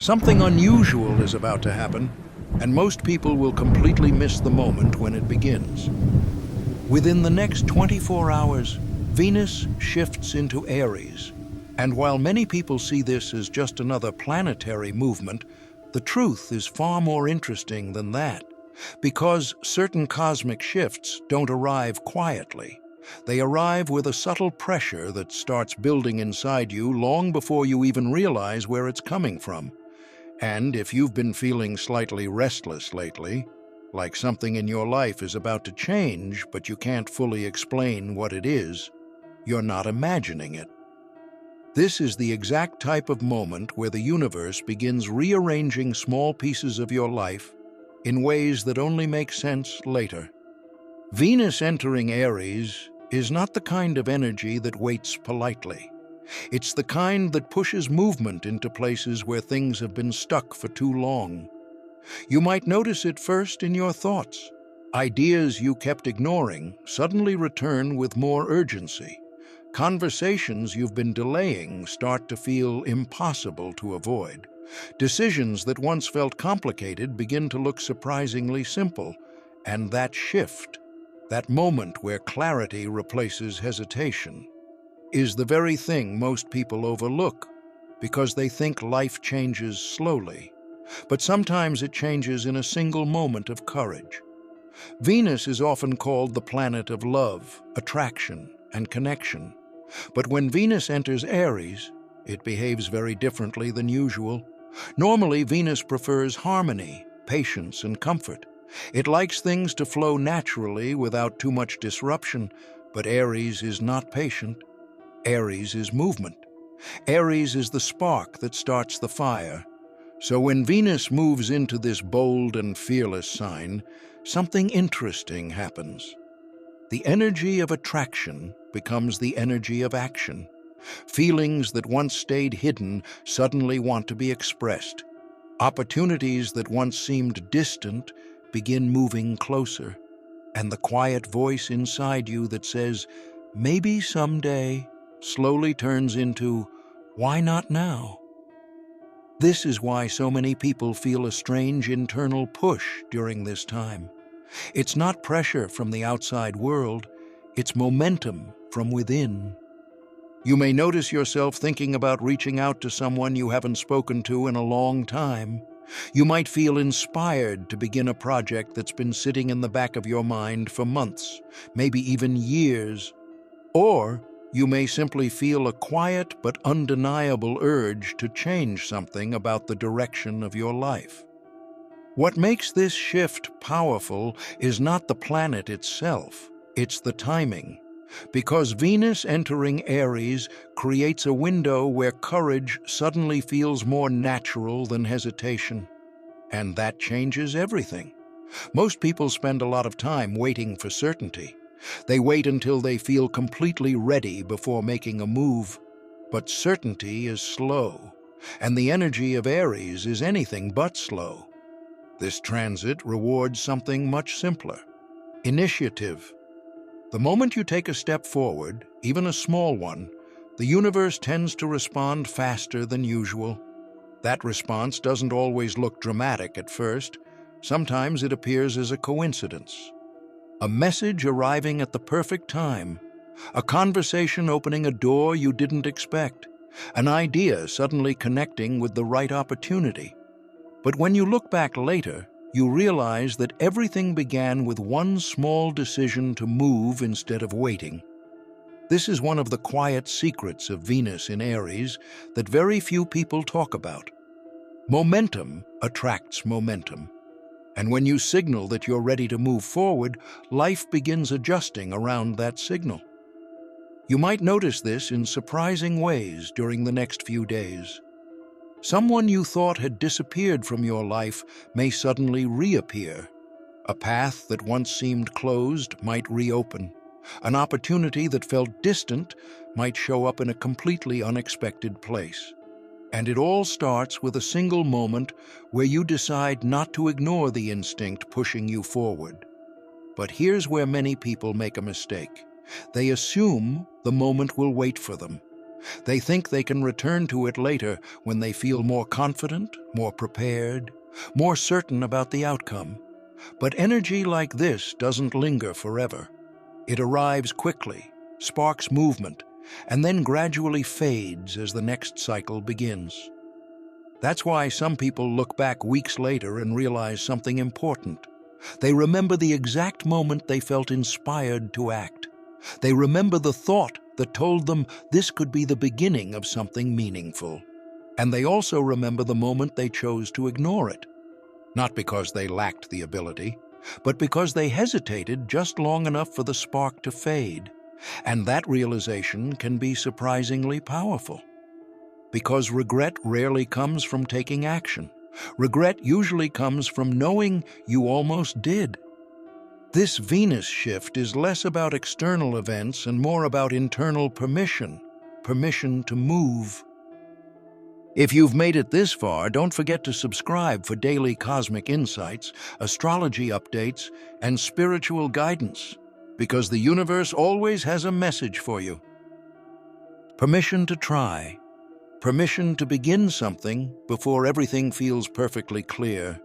Something unusual is about to happen, and most people will completely miss the moment when it begins. Within the next 24 hours, Venus shifts into Aries. And while many people see this as just another planetary movement, the truth is far more interesting than that. Because certain cosmic shifts don't arrive quietly. They arrive with a subtle pressure that starts building inside you long before you even realize where it's coming from. And if you've been feeling slightly restless lately, like something in your life is about to change, but you can't fully explain what it is, you're not imagining it. This is the exact type of moment where the universe begins rearranging small pieces of your life in ways that only make sense later. Venus entering Aries is not the kind of energy that waits politely. It's the kind that pushes movement into places where things have been stuck for too long. You might notice it first in your thoughts. Ideas you kept ignoring suddenly return with more urgency. Conversations you've been delaying start to feel impossible to avoid. Decisions that once felt complicated begin to look surprisingly simple. And that shift, that moment where clarity replaces hesitation, is the very thing most people overlook because they think life changes slowly. But sometimes it changes in a single moment of courage. Venus is often called the planet of love, attraction, and connection. But when Venus enters Aries, it behaves very differently than usual. Normally, Venus prefers harmony, patience, and comfort. It likes things to flow naturally without too much disruption, but Aries is not patient. Aries is movement. Aries is the spark that starts the fire. So when Venus moves into this bold and fearless sign, something interesting happens. The energy of attraction becomes the energy of action. Feelings that once stayed hidden suddenly want to be expressed. Opportunities that once seemed distant begin moving closer. And the quiet voice inside you that says, "Maybe someday," slowly turns into, "Why not now?" This is why so many people feel a strange internal push during this time. It's not pressure from the outside world, it's momentum from within. You may notice yourself thinking about reaching out to someone you haven't spoken to in a long time. You might feel inspired to begin a project that's been sitting in the back of your mind for months, maybe even years. Or you may simply feel a quiet but undeniable urge to change something about the direction of your life. What makes this shift powerful is not the planet itself, it's the timing. Because Venus entering Aries creates a window where courage suddenly feels more natural than hesitation. And that changes everything. Most people spend a lot of time waiting for certainty. They wait until they feel completely ready before making a move. But certainty is slow, and the energy of Aries is anything but slow. This transit rewards something much simpler: initiative. The moment you take a step forward, even a small one, the universe tends to respond faster than usual. That response doesn't always look dramatic at first. Sometimes it appears as a coincidence. A message arriving at the perfect time, a conversation opening a door you didn't expect, an idea suddenly connecting with the right opportunity. But when you look back later, you realize that everything began with one small decision to move instead of waiting. This is one of the quiet secrets of Venus in Aries that very few people talk about. Momentum attracts momentum. And when you signal that you're ready to move forward, life begins adjusting around that signal. You might notice this in surprising ways during the next few days. Someone you thought had disappeared from your life may suddenly reappear. A path that once seemed closed might reopen. An opportunity that felt distant might show up in a completely unexpected place. And it all starts with a single moment where you decide not to ignore the instinct pushing you forward. But here's where many people make a mistake. They assume the moment will wait for them. They think they can return to it later when they feel more confident, more prepared, more certain about the outcome. But energy like this doesn't linger forever. It arrives quickly, sparks movement, and then gradually fades as the next cycle begins. That's why some people look back weeks later and realize something important. They remember the exact moment they felt inspired to act. They remember the thought that told them this could be the beginning of something meaningful. And they also remember the moment they chose to ignore it. Not because they lacked the ability, but because they hesitated just long enough for the spark to fade. And that realization can be surprisingly powerful. Because regret rarely comes from taking action. Regret usually comes from knowing you almost did. This Venus shift is less about external events and more about internal permission to move. If you've made it this far, don't forget to subscribe for daily cosmic insights, astrology updates, and spiritual guidance, because the universe always has a message for you. Permission to try. Permission to begin something before everything feels perfectly clear.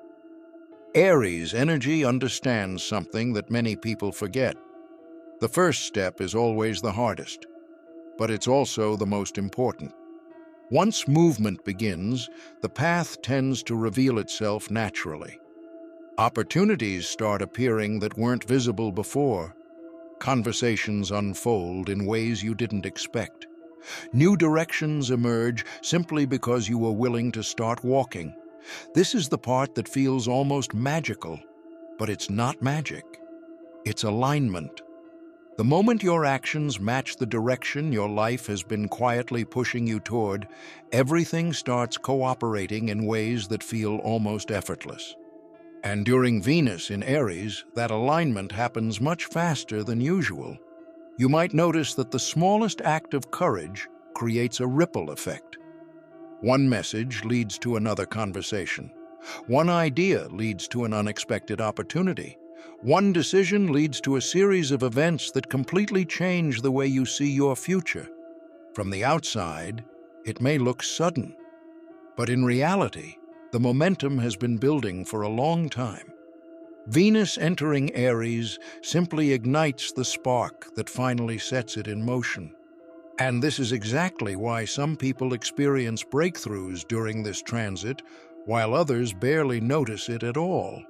Aries energy understands something that many people forget. The first step is always the hardest, but it's also the most important. Once movement begins, the path tends to reveal itself naturally. Opportunities start appearing that weren't visible before. Conversations unfold in ways you didn't expect. New directions emerge simply because you were willing to start walking. This is the part that feels almost magical, but it's not magic. It's alignment. The moment your actions match the direction your life has been quietly pushing you toward, everything starts cooperating in ways that feel almost effortless. And during Venus in Aries, that alignment happens much faster than usual. You might notice that the smallest act of courage creates a ripple effect. One message leads to another conversation. One idea leads to an unexpected opportunity. One decision leads to a series of events that completely change the way you see your future. From the outside, it may look sudden, but in reality, the momentum has been building for a long time. Venus entering Aries simply ignites the spark that finally sets it in motion. And this is exactly why some people experience breakthroughs during this transit, while others barely notice it at all.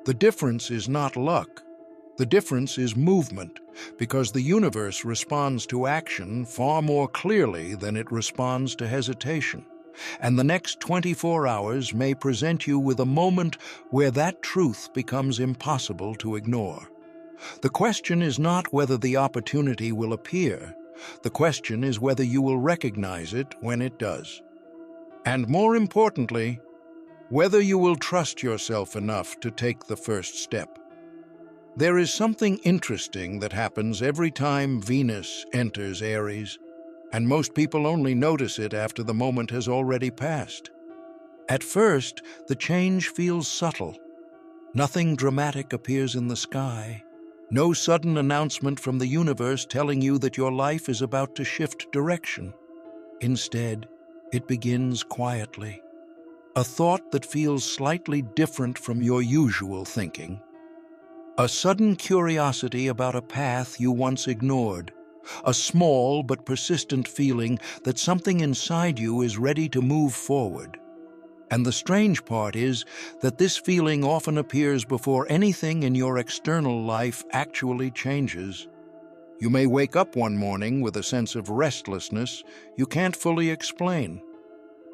The difference is not luck. The difference is movement, because the universe responds to action far more clearly than it responds to hesitation. And the next 24 hours may present you with a moment where that truth becomes impossible to ignore. The question is not whether the opportunity will appear. The question is whether you will recognize it when it does. And more importantly, whether you will trust yourself enough to take the first step. There is something interesting that happens every time Venus enters Aries, and most people only notice it after the moment has already passed. At first, the change feels subtle. Nothing dramatic appears in the sky. No sudden announcement from the universe telling you that your life is about to shift direction. Instead, it begins quietly. A thought that feels slightly different from your usual thinking. A sudden curiosity about a path you once ignored. A small but persistent feeling that something inside you is ready to move forward. And the strange part is that this feeling often appears before anything in your external life actually changes. You may wake up one morning with a sense of restlessness you can't fully explain.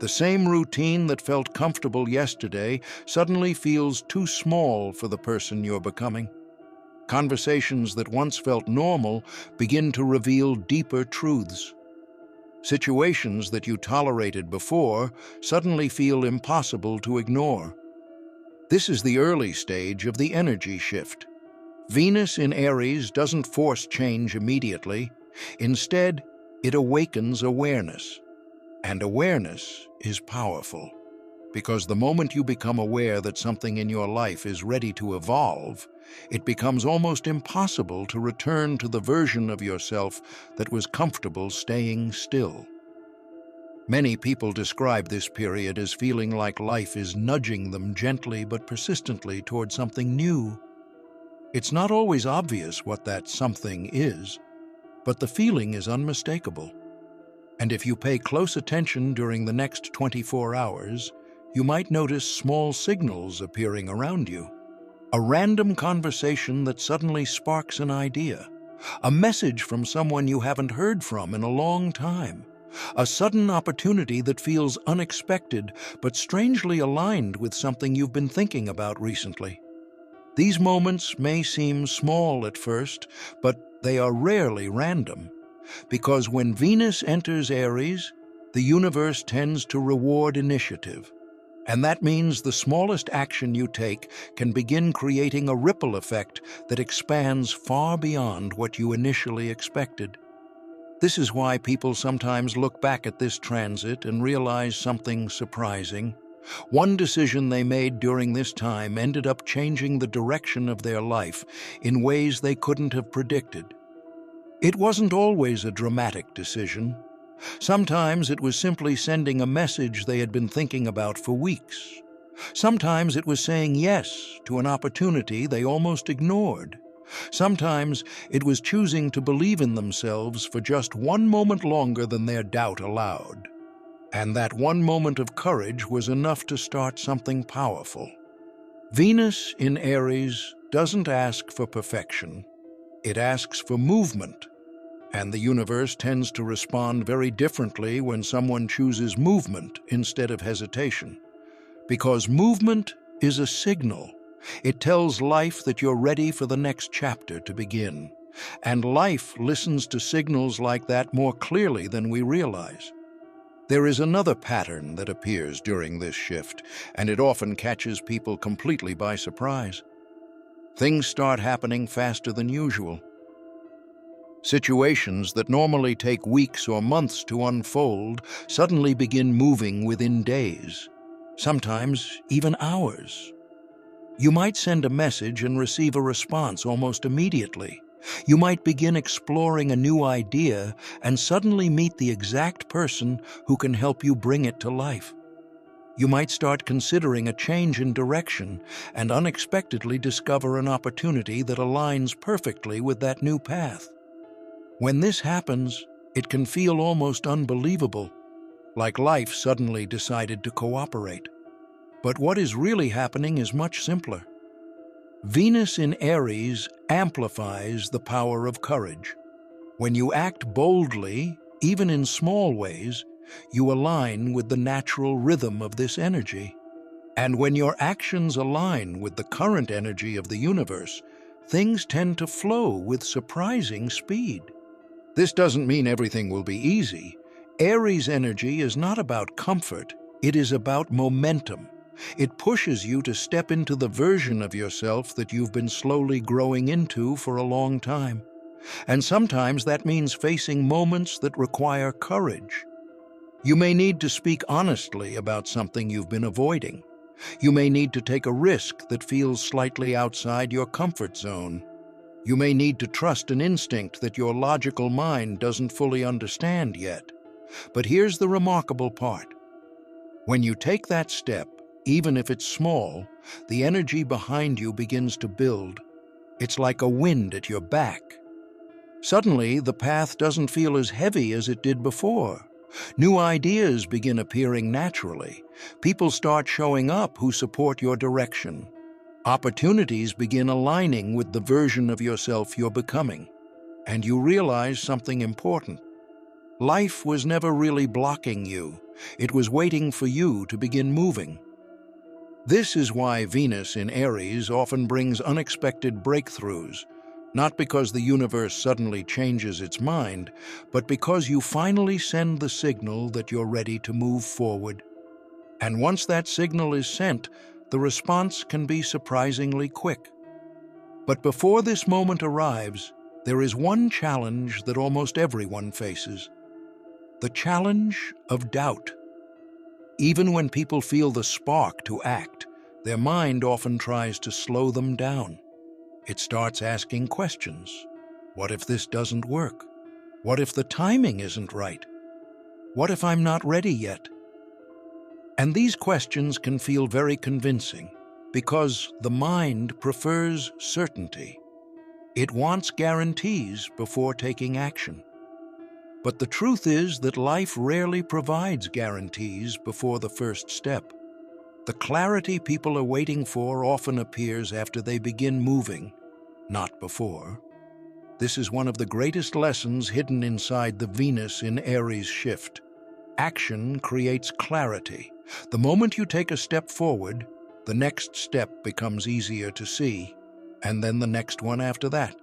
The same routine that felt comfortable yesterday suddenly feels too small for the person you're becoming. Conversations that once felt normal begin to reveal deeper truths. Situations that you tolerated before suddenly feel impossible to ignore. This is the early stage of the energy shift. Venus in Aries doesn't force change immediately. Instead, it awakens awareness. And awareness is powerful, because the moment you become aware that something in your life is ready to evolve, it becomes almost impossible to return to the version of yourself that was comfortable staying still. Many people describe this period as feeling like life is nudging them gently but persistently toward something new. It's not always obvious what that something is, but the feeling is unmistakable. And if you pay close attention during the next 24 hours, you might notice small signals appearing around you. A random conversation that suddenly sparks an idea. A message from someone you haven't heard from in a long time. A sudden opportunity that feels unexpected but strangely aligned with something you've been thinking about recently. These moments may seem small at first, but they are rarely random. Because when Venus enters Aries, the universe tends to reward initiative. And that means the smallest action you take can begin creating a ripple effect that expands far beyond what you initially expected. This is why people sometimes look back at this transit and realize something surprising. One decision they made during this time ended up changing the direction of their life in ways they couldn't have predicted. It wasn't always a dramatic decision. Sometimes it was simply sending a message they had been thinking about for weeks. Sometimes it was saying yes to an opportunity they almost ignored. Sometimes it was choosing to believe in themselves for just one moment longer than their doubt allowed. And that one moment of courage was enough to start something powerful. Venus in Aries doesn't ask for perfection. It asks for movement. And the universe tends to respond very differently when someone chooses movement instead of hesitation. Because movement is a signal. It tells life that you're ready for the next chapter to begin. And life listens to signals like that more clearly than we realize. There is another pattern that appears during this shift, and it often catches people completely by surprise. Things start happening faster than usual. Situations that normally take weeks or months to unfold suddenly begin moving within days, sometimes even hours. You might send a message and receive a response almost immediately. You might begin exploring a new idea and suddenly meet the exact person who can help you bring it to life. You might start considering a change in direction and unexpectedly discover an opportunity that aligns perfectly with that new path. When this happens, it can feel almost unbelievable, like life suddenly decided to cooperate. But what is really happening is much simpler. Venus in Aries amplifies the power of courage. When you act boldly, even in small ways, you align with the natural rhythm of this energy. And when your actions align with the current energy of the universe, things tend to flow with surprising speed. This doesn't mean everything will be easy. Aries energy is not about comfort, it is about momentum. It pushes you to step into the version of yourself that you've been slowly growing into for a long time. And sometimes that means facing moments that require courage. You may need to speak honestly about something you've been avoiding. You may need to take a risk that feels slightly outside your comfort zone. You may need to trust an instinct that your logical mind doesn't fully understand yet. But here's the remarkable part. When you take that step, even if it's small, the energy behind you begins to build. It's like a wind at your back. Suddenly, the path doesn't feel as heavy as it did before. New ideas begin appearing naturally. People start showing up who support your direction. Opportunities begin aligning with the version of yourself you're becoming. And you realize something important. Life was never really blocking you. It was waiting for you to begin moving. This is why Venus in Aries often brings unexpected breakthroughs, not because the universe suddenly changes its mind, but because you finally send the signal that you're ready to move forward. And once that signal is sent, the response can be surprisingly quick. But before this moment arrives, there is one challenge that almost everyone faces: the challenge of doubt. Even when people feel the spark to act, their mind often tries to slow them down. It starts asking questions. What if this doesn't work? What if the timing isn't right? What if I'm not ready yet? And these questions can feel very convincing because the mind prefers certainty. It wants guarantees before taking action. But the truth is that life rarely provides guarantees before the first step. The clarity people are waiting for often appears after they begin moving, not before. This is one of the greatest lessons hidden inside the Venus in Aries shift. Action creates clarity. The moment you take a step forward, the next step becomes easier to see, and then the next one after that.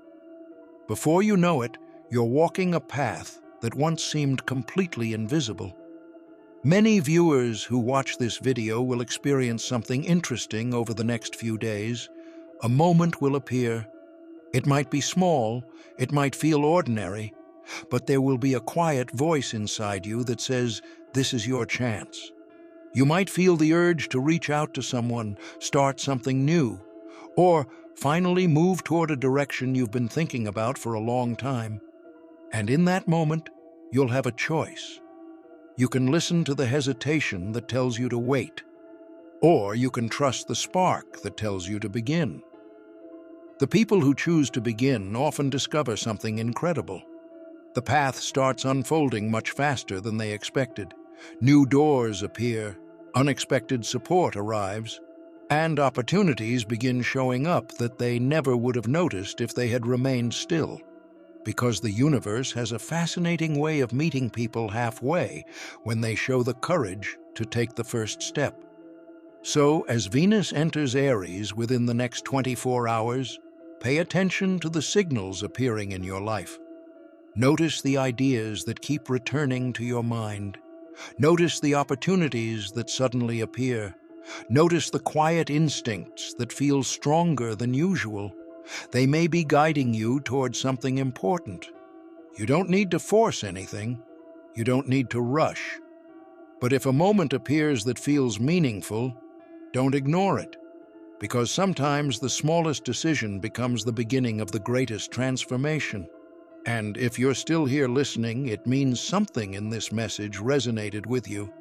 Before you know it, you're walking a path that once seemed completely invisible. Many viewers who watch this video will experience something interesting over the next few days. A moment will appear. It might be small, it might feel ordinary, but there will be a quiet voice inside you that says, "This is your chance." You might feel the urge to reach out to someone, start something new, or finally move toward a direction you've been thinking about for a long time. And in that moment, you'll have a choice. You can listen to the hesitation that tells you to wait, or you can trust the spark that tells you to begin. The people who choose to begin often discover something incredible. The path starts unfolding much faster than they expected. New doors appear, unexpected support arrives, and opportunities begin showing up that they never would have noticed if they had remained still. Because the universe has a fascinating way of meeting people halfway when they show the courage to take the first step. So, as Venus enters Aries within the next 24 hours, pay attention to the signals appearing in your life. Notice the ideas that keep returning to your mind. Notice the opportunities that suddenly appear. Notice the quiet instincts that feel stronger than usual. They may be guiding you towards something important. You don't need to force anything. You don't need to rush. But if a moment appears that feels meaningful, don't ignore it, because sometimes the smallest decision becomes the beginning of the greatest transformation. And if you're still here listening, it means something in this message resonated with you.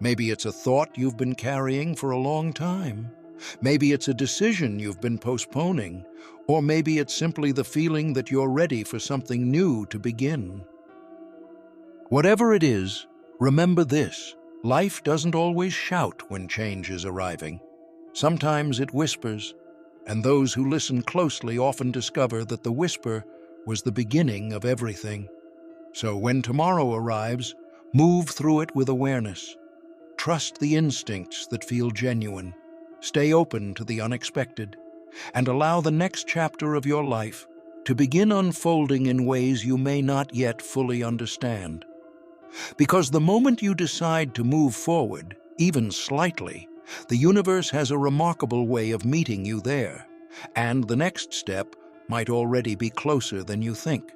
Maybe it's a thought you've been carrying for a long time. Maybe it's a decision you've been postponing. Or maybe it's simply the feeling that you're ready for something new to begin. Whatever it is, remember this: life doesn't always shout when change is arriving. Sometimes it whispers, and those who listen closely often discover that the whisper was the beginning of everything. So when tomorrow arrives, move through it with awareness. Trust the instincts that feel genuine. Stay open to the unexpected, and allow the next chapter of your life to begin unfolding in ways you may not yet fully understand. Because the moment you decide to move forward, even slightly, the universe has a remarkable way of meeting you there, and the next step might already be closer than you think.